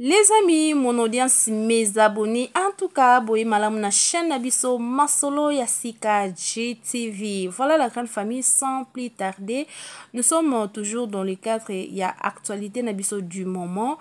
Les amis, mon audience, mes abonnés, en tout cas, boy malam na chaîne Nabiso Masolo Yassika GTV. Voilà la grande famille sans plus tarder. Nous sommes toujours dans le cadre, il y a actualité Nabiso du moment,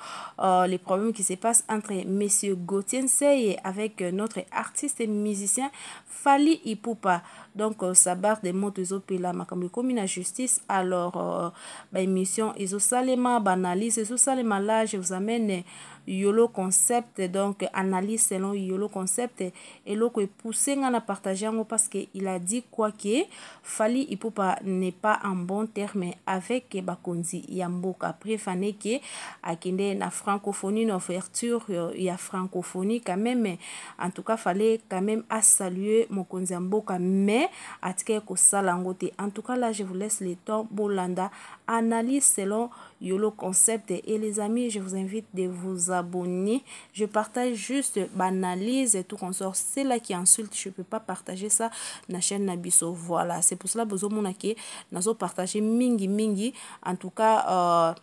les problèmes qui se passent entre Monsieur Gauthier Nseye avec notre artiste et musicien Fally Ipupa. Donc, ça barre des mots de Zopela, ma comme commune à justice. Alors, émission, ils ont salema, banalise, ils ont salema là, je vous amène Yolo Concept, donc analyse selon Yolo Concept et l'eau que poussé à partager parce qu'il a dit quoi que Fally Ipupa n'est pas en bon terme avec Bakonzi Yamboka. Après fané que à kende na francophonie une ouverture il y a francophonie quand même, en tout cas fallait quand même à saluer Mokonzi Yamboka mais à ko salangote. En tout cas là je vous laisse le temps Bolanda analyse selon Yolo Concept et les amis je vous invite de vous abonner. Je partage juste banalise et tout consort. C'est là qui insulte, je peux pas partager ça na chaîne Nabiso. Voilà, c'est pour cela que je nazo partager mingi. En tout cas,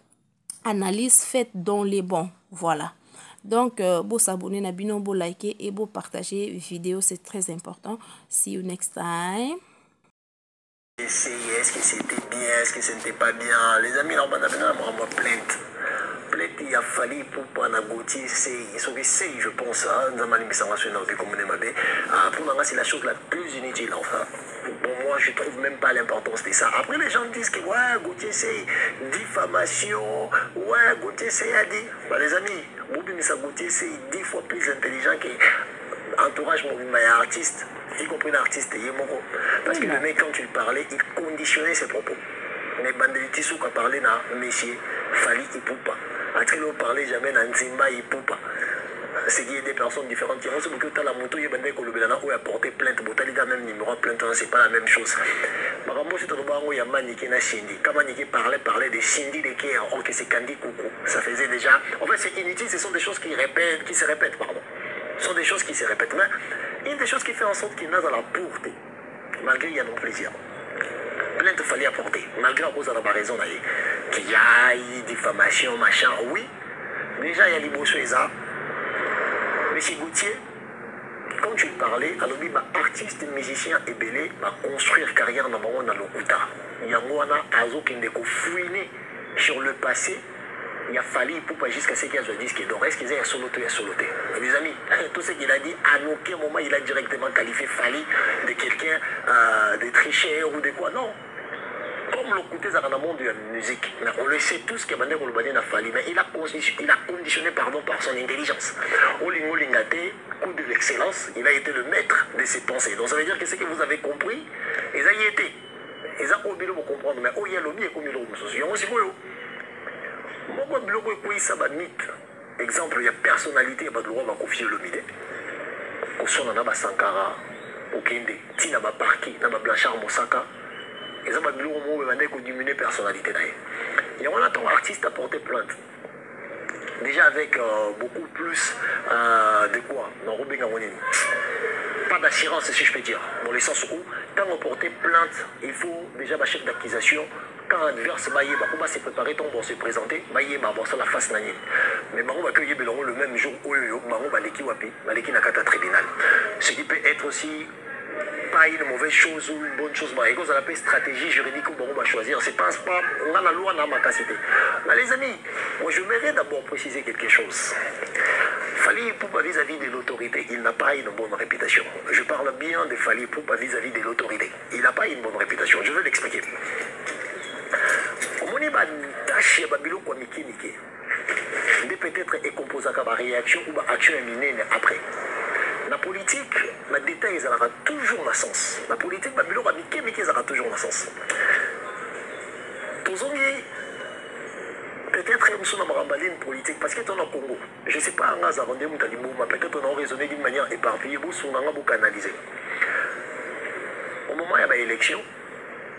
analyse faite dans les bons. Voilà. Donc, beau s'abonner, nabino, beau liker et beau partager vidéo, c'est très important. See you next time. Est-ce que c'était bien, est-ce que ce n'était pas bien? Les amis, on m'a plainte. Il a fallu pour prendre Gauthier, ils sont essayés, je pense, dans ma limite, pour moi, c'est la chose la plus inutile, enfin. Pour moi, je ne trouve même pas l'importance de ça. Après, les gens disent que, ouais, Gauthier, c'est diffamation, ouais, Gauthier, c'est a dit. Bah, les amis, Gauthier, c'est 10 fois plus intelligent que l'entourage artiste, y compris l'artiste, parce que le mec, quand tu lui parlais, il conditionnait ses propos. Mais Bandeliti Souk a parlé à monsieur Fally Ipupa. Après, on parlait jamais dans Nzimba Ipupa. C'est qu'il y a des personnes différentes. Il y a aussi beaucoup de la moto, il y a des gens qui ont porté plainte. Il y a même numéro plainte, c'est pas la même chose. Par exemple, c'est il y a Maniki na Cindy. Quand Maniki parlait de Cindy de Kéa, or que c'est Candy Coucou. Ça faisait déjà. En fait, c'est inutile, ce sont des choses qui se répètent, pardon. Ce sont des choses qui se répètent. Mais une des choses qui fait en sorte qu'il n'a dans la pureté, malgré qu'il y a non plaisir. Plainte fallait apporter, malgré la cause de la raison qu'il y a diffamation, machin, oui. Déjà, il y a les beaux choses. Monsieur Gauthier, quand tu parlais, alors lui, artiste, musicien et belé, construire carrière dans le monde dans l'Okuta. Il y a un azo qui est fouiné sur le passé. Il a fallu pour pas jusqu'à ce qu'il y a un disque d'or. Est-ce qu'il y a soloté? Mes amis, tout ce qu'il a dit, à aucun moment il a directement qualifié Fally de quelqu'un de tricheur ou de quoi. Non. Comme le côté dans le monde de la musique, mais on le sait tous qu'il y a un Fally, mais il a conditionné par son intelligence. Olingo Lingate, coup de l'excellence, il a été le maître de ses pensées. Donc ça veut dire que ce que vous avez compris, ils ont y été. Ils ont oublié de comprendre, mais il y a l'obi et comme il y a aussi exemple, il y a personnalité, il y a pas de droit à confier le midi. Au son, on a Sankara, au Kende, Tina Parki, on a Blanchard Moussaka. Ils ont pas de droit à diminuer la personnalité. Il y a un artiste à porter plainte. Déjà avec beaucoup plus de quoi dans pas d'assurance, si je peux dire. Dans le sens où, quand on porte plainte, il faut déjà un chef d'accusation. Quand adverse on va se préparer, on va se présenter, on va la face nani. Mais on va accueillir le même jour où on va l'équipe na kata tribunal. Ce qui peut être aussi pas une mauvaise chose ou une bonne chose. Il y a une stratégie juridique qu'on va choisir. C'est pas on a la loi dans ma capacité. Mais les amis, moi je voudrais d'abord préciser quelque chose. Fally Ipupa vis-à-vis de l'autorité, il n'a pas une bonne réputation. Je parle bien de Fally Ipupa vis-à-vis de l'autorité. Il n'a pas une bonne réputation. Je vais l'expliquer. On a tâche babilo miki de peut-être est composé à réaction ou action éminente après. La politique, le détail, ça aura toujours un sens. La politique, babilo miki ça aura toujours un sens. Peut-être que nous avons une politique parce que tu es au Congo. Je ne sais pas, peut-être qu'on a raisonné d'une manière éparpillée, nous canaliser. Au moment où il y a une élection,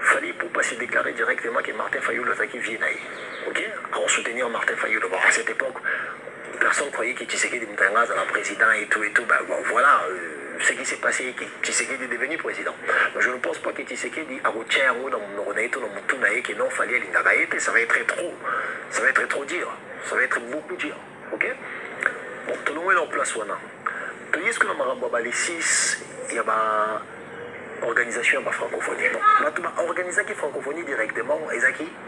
Fally Ipupa s'est déclaré directement que Martin Fayulu vient. Ok? À soutenir Martin Fayulu. Bon, à cette époque, personne ne croyait que Tshisekedi était la président et tout. Bon, voilà ce qui s'est passé, que Tshisekedi est devenu président. Mais je ne pense pas que Tshisekedi a retenu un mot dans mon oreille, dans mon tournaï, que non, Fally Lingagaïte, ça va être trop. Ça va être trop dire. Ça va être beaucoup dire. ok? Bon, tout le monde est en place. Tu dis que dans les 6, il y a une organisation de francophonie. Tu as organisé la francophonie directement, et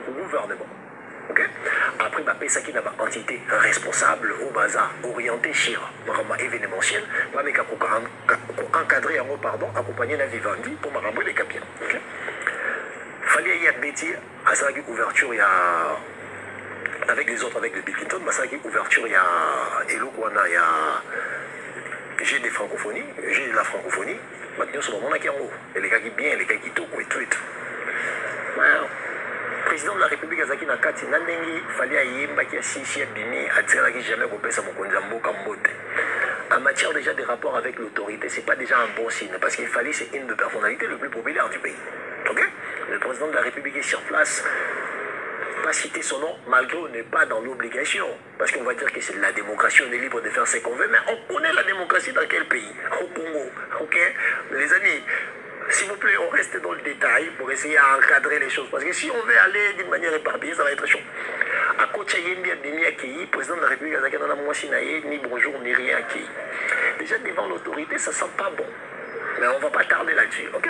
au gouvernement. Okay? Après, il y a une entité responsable au bazar orientée sur l'événementiel, mais encadrer, accompagner la Vivendi pour m'arranger les capiens. Il fallait y être métier à ça ouverture, il y a avec les autres, avec le Bill Clinton, ça ouverture, il y a il y a j'ai des francophonies, j'ai de la francophonie, maintenant ce moment-là qui est en haut, et les gars qui bien, les gars qui tout, et tout. Président de la République Azaki Nakati Nandengi fallait ayemba qui a sisi bimi atira qui jamais repère sa mokonzambo kambote. En matière déjà des rapports avec l'autorité, c'est pas déjà un bon signe parce qu'il fallait c'est une des personnalités les plus populaires du pays. Ok? Le président de la République est sur place. Pas citer son nom malgré on n'est pas dans l'obligation parce qu'on va dire que c'est la démocratie, on est libre de faire ce qu'on veut, mais on connaît la démocratie dans quel pays? Au Congo. Ok? Les amis. S'il vous plaît, on reste dans le détail pour essayer d'encadrer les choses. Parce que si on veut aller d'une manière éparpillée, ça va être chaud. À côté de président de la République, ni bonjour, ni rien accueilli. Déjà devant l'autorité, ça ne sent pas bon. Mais on ne va pas tarder là-dessus. Ok?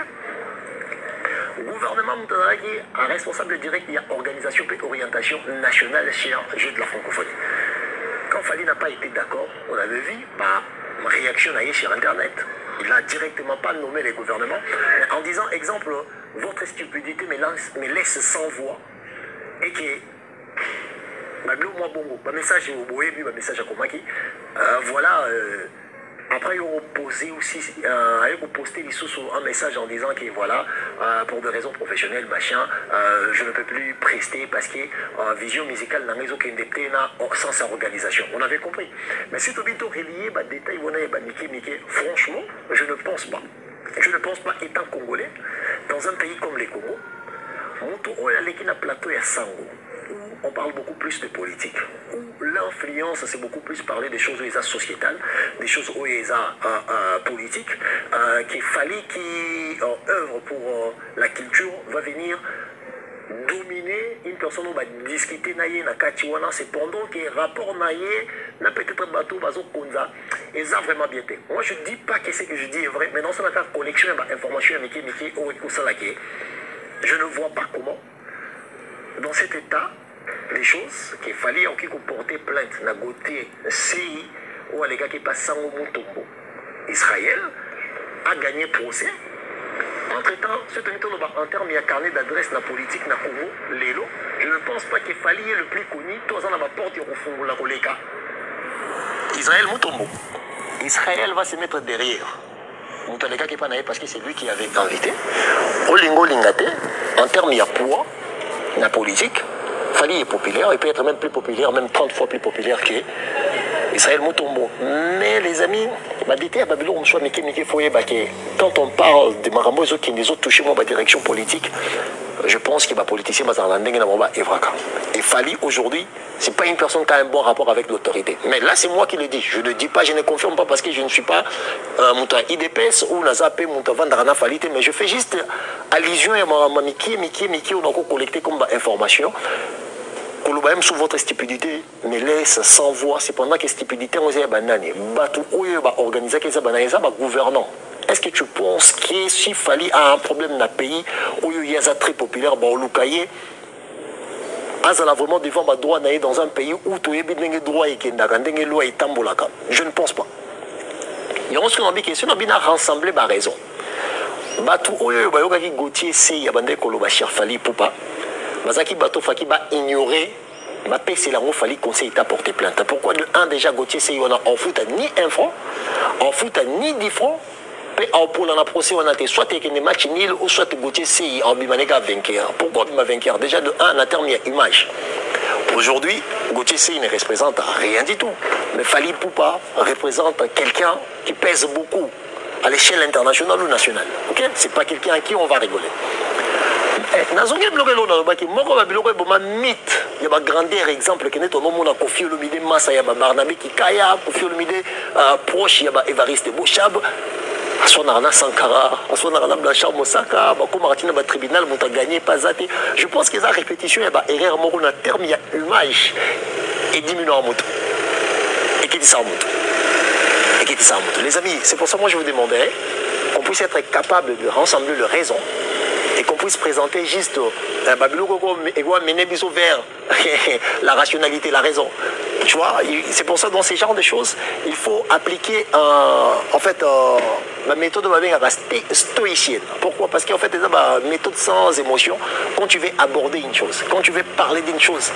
Le gouvernement Moutaraki, un responsable direct, il y a organisation et orientation nationale sur le jeu de la francophonie. Quand Fali n'a pas été d'accord, on avait vu ma réaction sur Internet. Il n'a directement pas nommé les gouvernements en disant, exemple, votre stupidité me laisse sans voix et que ma message est au boé, puis ma message à Komaki. Voilà, après ils ont posé aussi, ils ont posté un message en disant que voilà, pour des raisons professionnelles, machin, je ne peux plus prester parce que vision musicale n'a rien sans sa organisation. On avait compris. Mais c'est au bientôt relié, détail, franchement, je ne pense pas. Je ne pense pas, étant congolais, dans un pays comme les Congo, on a un plateau à Sango, où on parle beaucoup plus de politique, où l'influence, c'est beaucoup plus parler des choses sociétales, des choses politiques, qu'il fallait qui œuvre pour la culture va venir dominer une personne qui va discuter na katiwana, c'est pendant que rapport na peut-être bateau bazo konza et ça vraiment bien été. Moi je dis pas que ce que je dis est vrai, mais dans cette collection d'informations avec je ne vois pas comment dans cet état les choses qu'il fallait en qui porter plainte na goté CI ou les gars qui passent sans Mutombo. Israël a gagné procès. Entre-temps, en termes de carnet d'adresse de la politique na Congo, Lelo, je ne pense pas qu'il fallait le plus connu, tous en ma porte au fond de la Koleka. Israël Mutombo. Israël va se mettre derrière. Mutaleka qui est pas naïf parce que c'est lui qui avait invité. Olingo Lingate, en termes de poids, la politique, Fali est populaire, il peut être même plus populaire, même 30 fois plus populaire que Israël Mutombo. Mais les amis, quand on parle de Marambo qui les autres touché ma direction politique, je pense que les politiciens et Fali aujourd'hui, c'est pas une personne qui a un bon rapport avec l'autorité. Mais là, c'est moi qui le dis. Je ne dis pas, je ne confirme pas parce que je ne suis pas IDPS ou Nazapé Moutavandarana Falite, mais je fais juste allusion à Miki, on a collecté comme information. Même sous votre stupidité me laisse sans voix, cependant que stupidité on est banane. Batou organiser que ça banane ça gouvernant. Est-ce que tu penses que s'il fallait un problème dans le pays où il y a très populaire au Lukaye, azala vraiment devant ma droit dans un pays où tu es bien droit et que ndakandenge loi et tambolaka. Je ne pense pas. Il y a un truc qui est bien rassembler ma raison. Batou oyo bayoka ki Gauthier c'est yabande koloba Fali Poupa. Mazaki bato faki ba ignorer ma PC là on fallait conseil t'a porté plainte. Pourquoi de 1 déjà Gauthier c'est on a en foot à ni 1 franc, en foot à ni 10 francs. Et en pour la procès on a été soit des matchs nul ou soit Gauthier c'est en bimaneka vainqueur. Pourquoi bima vainqueur? Déjà de 1 en termes image. Aujourd'hui, Gauthier C ne représente rien du tout. Mais Fali Poupa représente quelqu'un qui pèse beaucoup à l'échelle internationale ou nationale. Ok? C'est pas quelqu'un à qui on va rigoler. Nazongi bloko na lobaki moko ba biloko boma mythe ya ba grandeur exemple que neto no mona Koffi Olomide massa ya ba Barnabé Kikaya Koffi Olomide proche ya ba Evariste Bochab asona na Sankara asona na Blanchard Mosaka ba ko Martina ba tribunal mota gagné pas zate. Je pense que ça répétition ya ba erreur moko na terme ya image et diminue en moto. Les amis, c'est pour ça que moi je vous demandais qu'on puisse être capable de rassembler le raison et qu'on puisse présenter juste vers la rationalité, la raison. Tu vois, c'est pour ça que dans ces genres de choses, il faut appliquer en fait la méthode stoïcienne. Pourquoi? Parce qu'en fait, c'est une méthode sans émotion. Quand tu veux aborder une chose, quand tu veux parler d'une chose,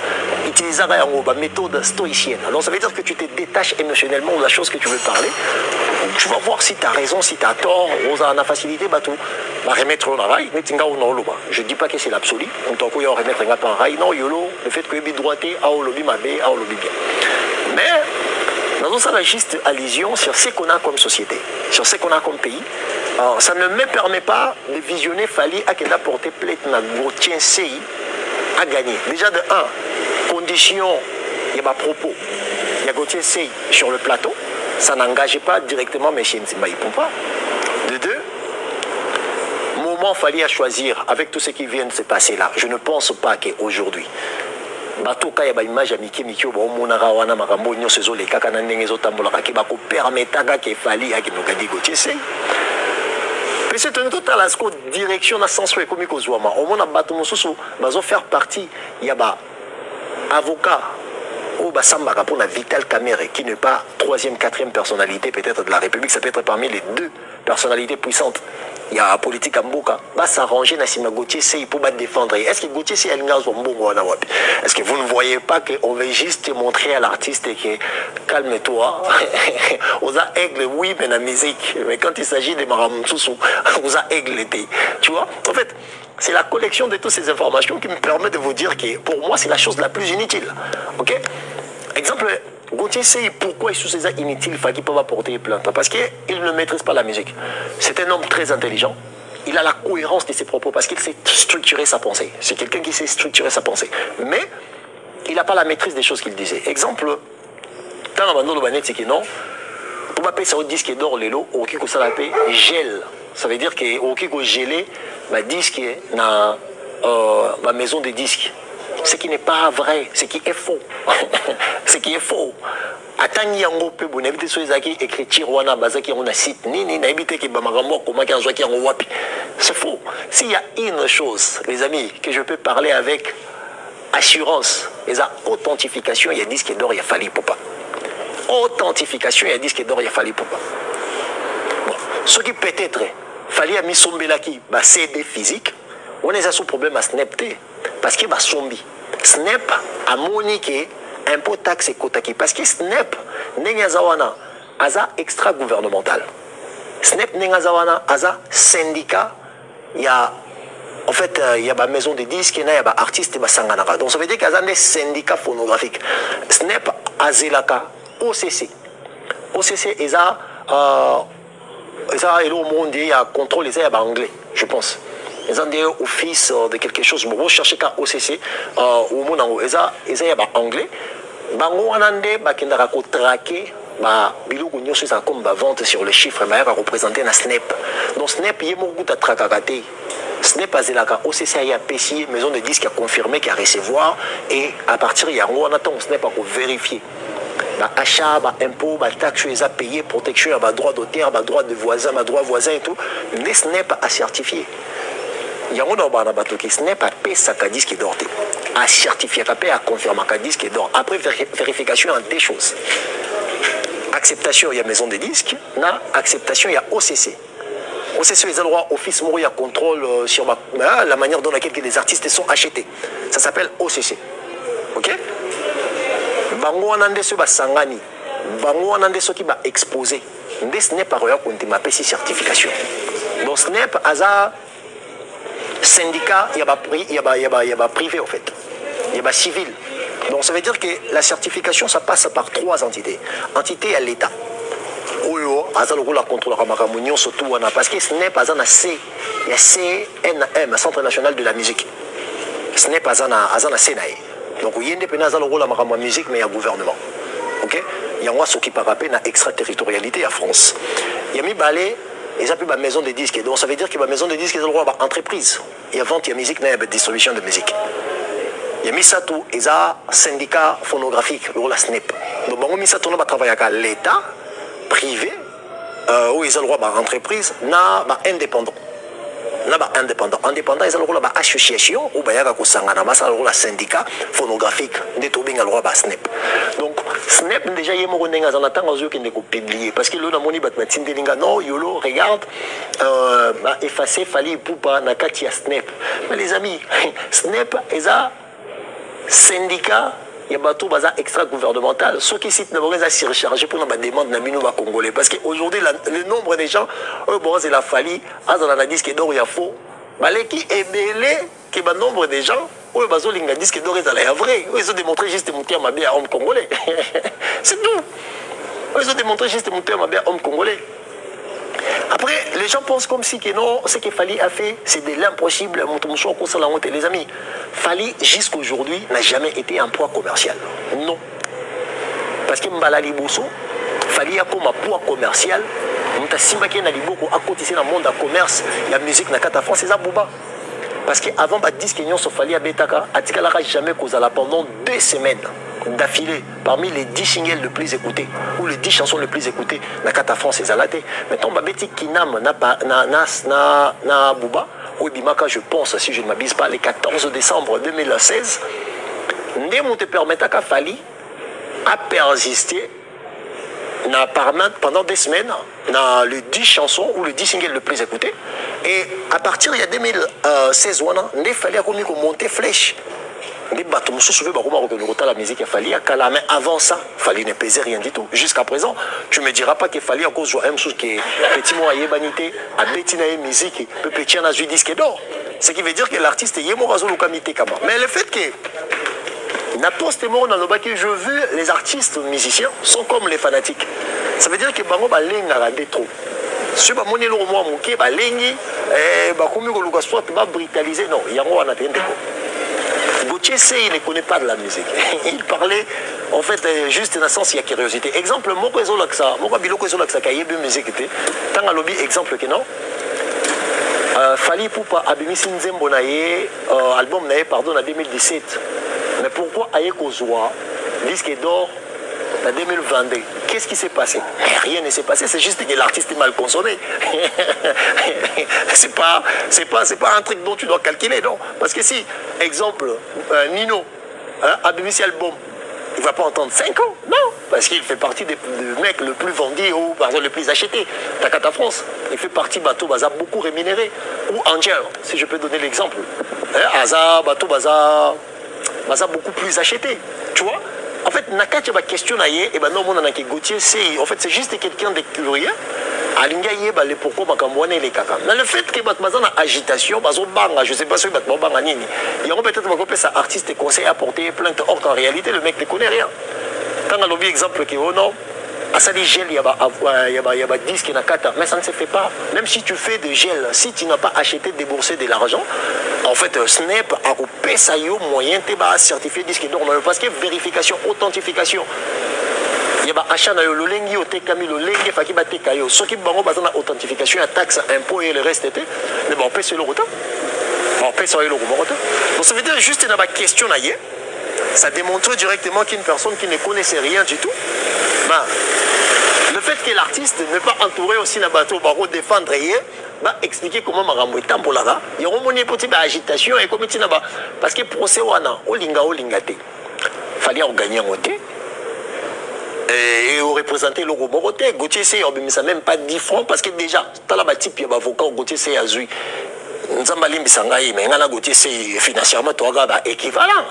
utiliser la méthode stoïcienne. Alors ça veut dire que tu te détaches émotionnellement de la chose que tu veux parler. Tu vas voir si tu as raison, si tu as tort, on a facilité, remettre en rail. Je ne dis pas que c'est l'absolu. On t'a remettre en rail. Non, le fait que tu es droité, bien. Mais nous avons juste allusion sur ce qu'on a comme société, sur ce qu'on a comme pays. Alors, ça ne me permet pas de visionner Fally à qu'il a porté plainte dans Gauthier CI à gagner. Déjà de 1, condition, il y a ma propos. Il y a Gauthier CI sur le plateau. Ça n'engage pas directement M. Nzimba Ipompa. De 2, moment Fally à choisir avec tout ce qui vient de se passer là. Je ne pense pas qu'aujourd'hui, batoka ya ba image ya miki miki ba omonaka wana makambo nyonso ezolekaka na ndenge ezotambolaka ke bakopermetaka ke Fally akinokadi Gauthier. Mais c'est une totale direction na sens ekomi kozwama. Omona bato mosusu bazo faire partie ya ba avocat ou basambaka pour la Vital Kamerhe qui n'est pas 3e, 4e personnalité peut-être de la République, ça peut être parmi les 2 personnalités puissantes. Il y a la politique à Mboka, va s'arranger na sima Gauthier Sey pour défendre. Est-ce que Gauthier Sey est-ce que vous ne voyez pas qu'on veut juste montrer à l'artiste que calme-toi, on a aigle oui mais la musique, mais quand il s'agit de Maramoussou, on a aigle l'été. Tu vois, en fait, c'est la collection de toutes ces informations qui me permet de vous dire que pour moi c'est la chose la plus inutile. Ok? Exemple, Gauthier Sey, pourquoi il sous inutile, il faut qu'il peut porter plainte? Parce qu'il ne maîtrise pas la musique. C'est un homme très intelligent. Il a la cohérence de ses propos parce qu'il sait structurer sa pensée. C'est quelqu'un qui sait structurer sa pensée. Mais il n'a pas la maîtrise des choses qu'il disait. Exemple, quand on a dit non, pour pas payer ça au disque d'or, les lots, au qui ça la paie, gèle. Ça veut dire qu'au qui gelé, le disque dans ma maison de disques. Ce qui n'est pas vrai, ce qui est faux. Ce qui est faux. Attends, il y a un peu de bonheur. Écriture, on a basé on a site. C'est faux. S'il y a une chose, les amis, que je peux parler avec assurance, les authentification, il y a disque d'or, il y a Fally Ipupa. Authentification, il y a disque d'or, il y a Fally Ipupa. Bon. Ce qui peut-être, Fally a mis son belaki, CD physique, on a ce problème à Snap. Parce que Sombi, Snap a moniqué un peu taxe et kotaki. Parce que Snap, Nengazawana, Aza extra-gouvernemental. Snap Nengazawana, Aza syndicat, il y a en fait, il y a une maison de disques, il y a des artistes et sanganaka. Donc ça veut dire qu'il y a des syndicats phonographiques. Snap Azelaka, OCC. OCC, il y a le monde, il y a contrôle, il y a anglais, je pense. Ils ont des offices de quelque chose. Vous cherchez qu'à OCC, au monde en haut, ils ont anglais. Bango anande, bakendara ko traquer, biloko nyoso ça comme vente sur les chiffres, mais va représenter na Snap. Donc Snap y est mon goût à traquer. Snap a zelaka OCC a PC, maison de disques a confirmé qu'il a recevoir et à partir il y a on attend Snap a vérifier. Achat, impôt, taxe, ils ont payé, protection, droit d'auteur, droit de voisin, droit voisin et tout. Mais Snap a certifié. Il y a un bateau qui n'est pas payé sa disque d'or. À certifier, à confirmer un disque d'or. Après vérification, il y a des choses. Acceptation, il y a maison de disques. Acceptation, il y a OCC. OCC, ils ont le droit, office, il y a contrôle sur la manière dont les artistes sont achetés. Ça s'appelle OCC. Ok? Bango anande se ba sangani. Bango anande ce qui va exposer. Mais ce n'est pas rien qu'on te m'appelle certification. Donc ce n'est pas hasard. Syndicat, il y a privé en fait. Il y a civil. Donc ça veut dire que la certification, ça passe par 3 entités. Entité à l'État. Oyo, azal roula contre la Ramamunion, surtout parce que ce n'est pas un C. Il y a CNM, Centre National de la Musique. Ce n'est pas un CNAE. Donc il y a indépendance dans le rôle de la musique, mais il y a gouvernement. Ok? Il y a ce qui par rapport à l'extraterritorialité à France. Il y a mis balai. Ils ont plus ma maison de disques. Donc ça veut dire que ma maison de disques, ils ont le droit à entreprise. Et avant, il y a musique, il y a distribution de musique. Il y a mis ça tout, ils ont syndicat phonographique, le la SNEP. Donc, bango misato na ba travailler avec l'État privé, où ils ont le droit d'entreprise, na ba indépendant. Na ba indépendant. Indépendant, ils ont le droit ba association ou ba yaka kusangana, ba sa le droit syndicat phonographique, de to benga le droit ba SNEP. Donc SNEP déjà yemo renenga en attendant aux yeux qui ne ko publier parce que le na moni bat matindelinga non yolo regarde ba effacer fali poupa na kati ya SNEP. Mais les amis, SNEP eza syndicat il y a bateau bazar extra gouvernemental ceux qui citent ne à surcharger pour la demande na bino ba congolais parce qu'aujourd'hui le nombre de gens bon c'est la fali azala na disque d'or ya faux baleki ebele que ba nombre de gens ou bazo linga disque d'or ezala ya vrai ils ont démontré juste monter ma bien homme congolais c'est tout ils ont démontré juste monter ma bien homme congolais. Après, les gens pensent comme si que non, ce que Fali a fait, c'est de l'impossible. Les amis, Fali, jusqu'à aujourd'hui, n'a jamais été un poids commercial. Non. Parce que Mbalali Bousso, Fali a comme un poids commercial. Mta Simbaki na liboko à côté dans le monde du commerce, il y a musique na kata France, c'est ça Bouba. Parce qu'avant, bah, 10 Kenyans sont Fali à Betaka, Atikala jamais causé pendant 2 semaines d'affilée parmi les 10 singles les plus écoutés ou les 10 chansons les plus écoutées na kata France et Zalaté. Maintenant Babeti Kinam na Bouba ou Bimaka je pense si je ne m'abuse pas le 14 décembre 2016 ne te permettra qu'à Fali a persisté pendant 2 semaines dans les 10 chansons ou les 10 singles les plus écoutés et à partir de 2016 il fallait monter flèche. Les bateaux, je veux que la musique a fallu mais avant ça, Fali ne pesait rien du tout. Jusqu'à présent, tu ne me diras pas qu'il fallait à cause de la même chose que petit mot à Yebanité, à Bettina musique, petit à disque d'or. Ce qui veut dire que l'artiste est Yemorazo Lukamite Kama. Mais le fait que n'importe mot dans le bac que je veux, les artistes musiciens sont comme les fanatiques. Ça veut dire que Bango Balenga a des trop. Si vous avez un mois, vous avez brutalisé. Non, il y a un Gauthier C, il ne connaît pas de la musique. Il parlait, en fait, juste dans le sens, il y a curiosité. Exemple, moi, je suis musique. Tant à lobby, exemple que non. Fali Poupa Abimisi Nzembo Naye, album Naye, pardon, en 2017. Mais pourquoi Aye Kozwa, disque d'or en 2022? Qu'est-ce qui s'est passé? Rien ne s'est passé, c'est juste que l'artiste est mal consommé. c'est pas un truc dont tu dois calculer, non? Parce que si, exemple, Nino, Abimisi album, il ne va pas entendre 5 ans, non, parce qu'il fait partie des mecs le plus vendus ou par exemple le plus acheté. Takata France, il fait partie Bateau Baza beaucoup rémunéré. Ou Angel, si je peux donner l'exemple. Aza, Bateau Baza beaucoup plus acheté. Tu vois? En fait, Nakati va questionner et ben non, mon anaki Gauthier, c'est en fait c'est juste quelqu'un de curieux. Alinga yeba le pourquoi makamwane les kaka. Mais le fait que batmazan a agitation, bazo banga, je sais pas si batmo banga nini. Il y aura peut-être makopé sa artiste et conseil à porter plainte. Or qu'en réalité le mec ne connaît rien. Quand on a l'objet exemple que oh non, à ça des gels, il y a 10 qui n'a kata, mais ça ne se fait pas. Même si tu fais des gels, si tu n'as pas acheté, déboursé de l'argent, en fait, Snap a coupé ça yo moyen, tu vas certifier disque d'or. Parce que vérification, authentification. Il y a achat na yo lolengi otekami lolengi faki bateka yo. Ce qui bango bazana authentification, à taxe, impôt et le reste était. Mais bon, on paie sur le retard. On paie sur le retard. Donc ça veut dire juste une question là. Ça démontre directement qu'une personne qui ne connaissait rien du tout, bah, le fait que l'artiste n'est pas entouré aussi d'un bateau, bah, défendre rien, bah, expliquer comment Marambo est pour là-bas. Il y a une petite agitation et comme là-bas. Parce que pour procès wana, olingate, fallait en gagner un côté. Et représenter le Roboroté. Gauthier C, ça même pas 10 francs parce que déjà, tu as la type, il y a avocat, Gauthier C, Azui. Nzambali Mbisangaï, mais ngana Gauthier c'est financièrement toi gars équivalent.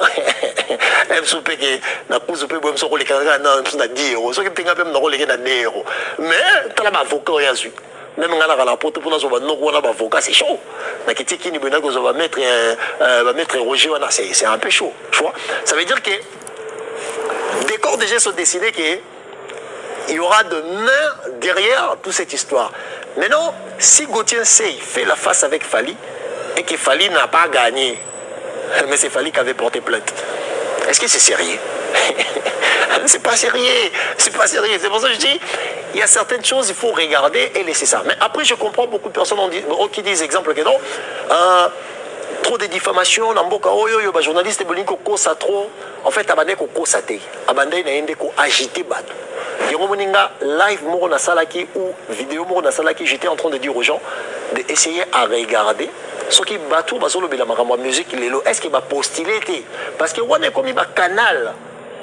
Même soupe que na pousse peu bon soko les kanga na 10 euros. Ce qui tenga même na rôle na 10 euros. Mais tu as avocat ya Azui. Même ngana la porte pour nous no ko na avocat c'est chaud. Na kiti kini bena ko va mettre Roger wana c'est un peu chaud, tu vois. Ça veut dire que des corps déjà sont décidés que il y aura de main derrière toute cette histoire. Maintenant, si Gauthier Sey fait la face avec Fali et que Fali n'a pas gagné, mais c'est Fali qui avait porté plainte, est-ce que c'est sérieux? C'est pas sérieux, c'est pas sérieux. C'est pour ça que je dis, il y a certaines choses, il faut regarder et laisser ça. Mais après, je comprends beaucoup de personnes qui disent, exemple que non, trop de diffamation na mboka oyo ba journaliste bolingi kokosa trop en fait abandé kokosa te abandé na yende ko agiter bato yango moninga live moko na salaki ou vidéo moko na salaki j'étais en train de dire aux gens d'essayer à regarder ce qui bateau bazolo bela makambo musique lelo est-ce qu'il va postuler te parce que on est comme ba canal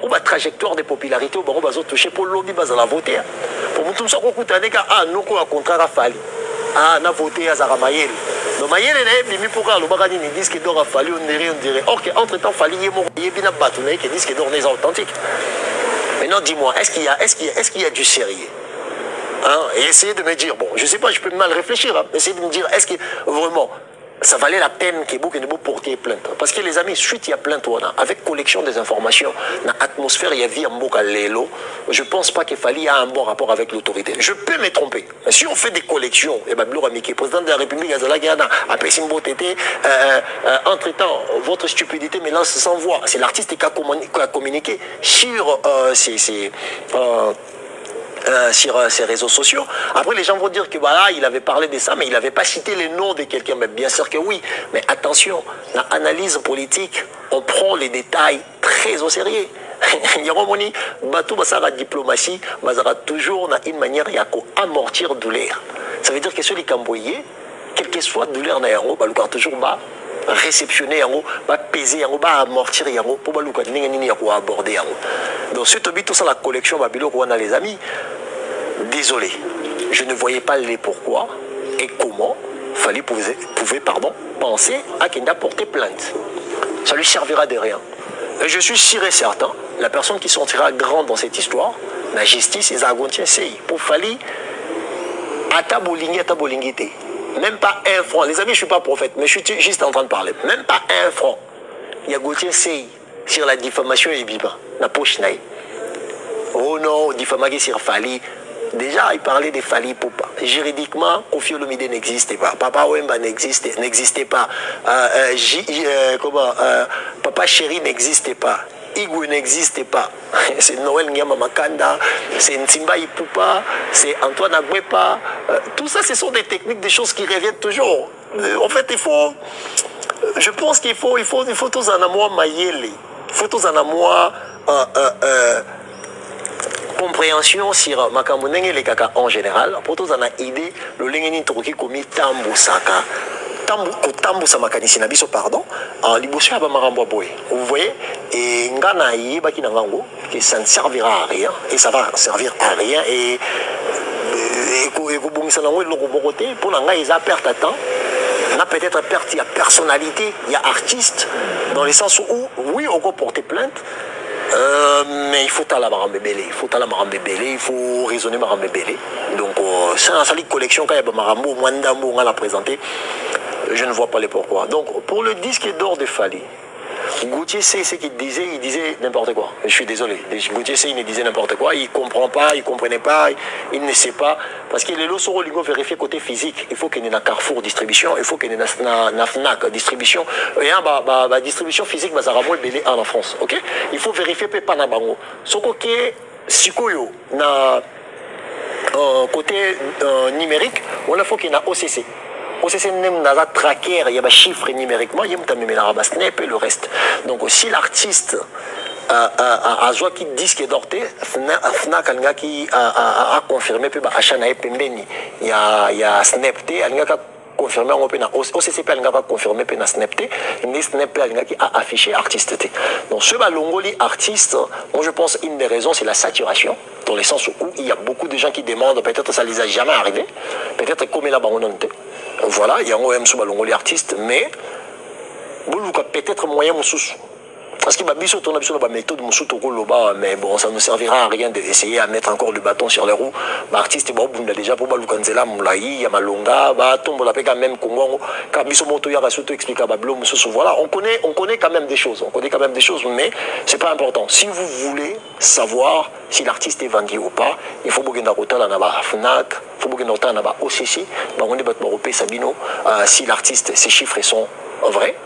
ou ba trajectoire de popularité ou ba bazo toucher pour lobby bazala voter pour mutum so ko kutane ka noko a contrat fali na voter à Zaramayel donc Mayel est bimi pour ka lobaka ni disque d'or a fallu on dirait OK entre temps fali yemo yebina batune que disque d'or n'est authentique. Maintenant dis-moi est-ce qu'il y a du sérieux et essayez de me dire bon je sais pas je peux mal réfléchir essayez de me dire est-ce que vraiment ça valait la peine que vous porter plainte parce que les amis suite il y a plainte avec collection des informations dans l'atmosphère il y a vie en boca lelo je pense pas qu'il fallait un bon rapport avec l'autorité je peux me tromper mais si on fait des collections et ben le président de la République entre temps votre stupidité mais là sans voix c'est l'artiste qui a communiqué sur sur ses réseaux sociaux. Après, les gens vont dire que voilà, il avait parlé de ça, mais il n'avait pas cité les noms de quelqu'un. Mais bien sûr que oui. Mais attention, l'analyse politique, on prend les détails très au sérieux. Il y a la diplomatie, mais toujours une manière d'amortir douleur. Ça veut dire que ceux qui camboyés, quelle que soit douleur, il y toujours réceptionner peser amortir pour aborder donc si tu tout ça la collection les amis désolé je ne voyais pas les pourquoi et comment pouvait penser à qu'il n'a porté plainte ça lui servira de rien et je suis sûr et certain la personne qui sortira grande dans cette histoire la justice et Zagontier c'est pour Fali atabolingite même pas un franc. Les amis, je ne suis pas prophète, mais je suis juste en train de parler. Même pas un franc. Il y a Gauthier Sey sur la diffamation et Biba. La poche naïe. Oh non, diffamation sur Fali. Déjà, il parlait de Fali Poupa. Juridiquement, Kofi Olomide n'existait pas. Papa Wemba n'existait pas. Papa Chéri n'existait pas. Igwe n'existait pas. C'est Noël Nyama Makanda, c'est Ntimba Ipupa, c'est Antoine Agwepa. Tout ça, ce sont des techniques, des choses qui reviennent toujours. En fait, je pense qu'il faut tous en amour maïele. Il faut tous en amour compréhension sur Makamuneng et les kaka en général. Pour tous en a idée, le lingeni toki komi tambu saka. Tambu samakanisi na biso pardon en liboso ba marambo boy vous voyez et ngana yeba kinango que ça ne servira à rien et ça va servir à rien et kobongisa nango eloko bokote pour nanga ils a perte à temps na peut-être perte il y a personnalité il y a artiste dans le sens où oui on peut porter plainte mais il faut à la marambébélé, il faut raisonner marambébélé. Donc c'est un sali collection quand il y a marambo mwandambo on l'a présenté. Je ne vois pas les pourquoi. Donc, pour le disque d'or de Fali, Gauthier sait ce qu'il disait, il disait n'importe quoi. Je suis désolé. Gauthier sait, il ne disait n'importe quoi, il ne comprend pas, il ne comprenait pas, il ne sait pas. Parce que les lots sont vérifiés côté physique. Il faut qu'il y ait un Carrefour distribution, il faut qu'il y ait une FNAC distribution. Et la distribution physique, ça va belé en France. Ok? Il faut vérifier pas na bango. Ce qui est sikoyo, côté numérique, il faut qu'il y ait un OCC. OCC n'a pas tracker, il y a des chiffres numériquement, il y a un snap et le reste. Donc si l'artiste a joué qui disque d'orté, FNAC qui a confirmé que Achanae Pembeni, il y a snap, il y a confirmé en open OCCP a confirmé que Snapté ni Snap qui a affiché artiste. Donc ce Balongoli artiste, moi je pense une des raisons c'est la saturation, dans le sens où il y a beaucoup de gens qui demandent, peut-être ça les a jamais arrivé, peut-être comme il a abandonné. Voilà, il y a un OM sous Balongoli artiste, mais peut-être moyen sous. Parce que la méthode mais bon, ça ne servira à rien d'essayer à mettre encore le bâton sur les roues. L'artiste est déjà pour Balukanzela, Moulaï, Yamalonga, Tombo la Pega, même Congo, Kabiso Moto Yarasuto explique à Bablo, voilà, on connaît quand même des choses, mais c'est pas important. Si vous voulez savoir si l'artiste est vendu ou pas, il faut que vous FNAC, il faut que vous OCC, si l'artiste, ces chiffres sont vrais.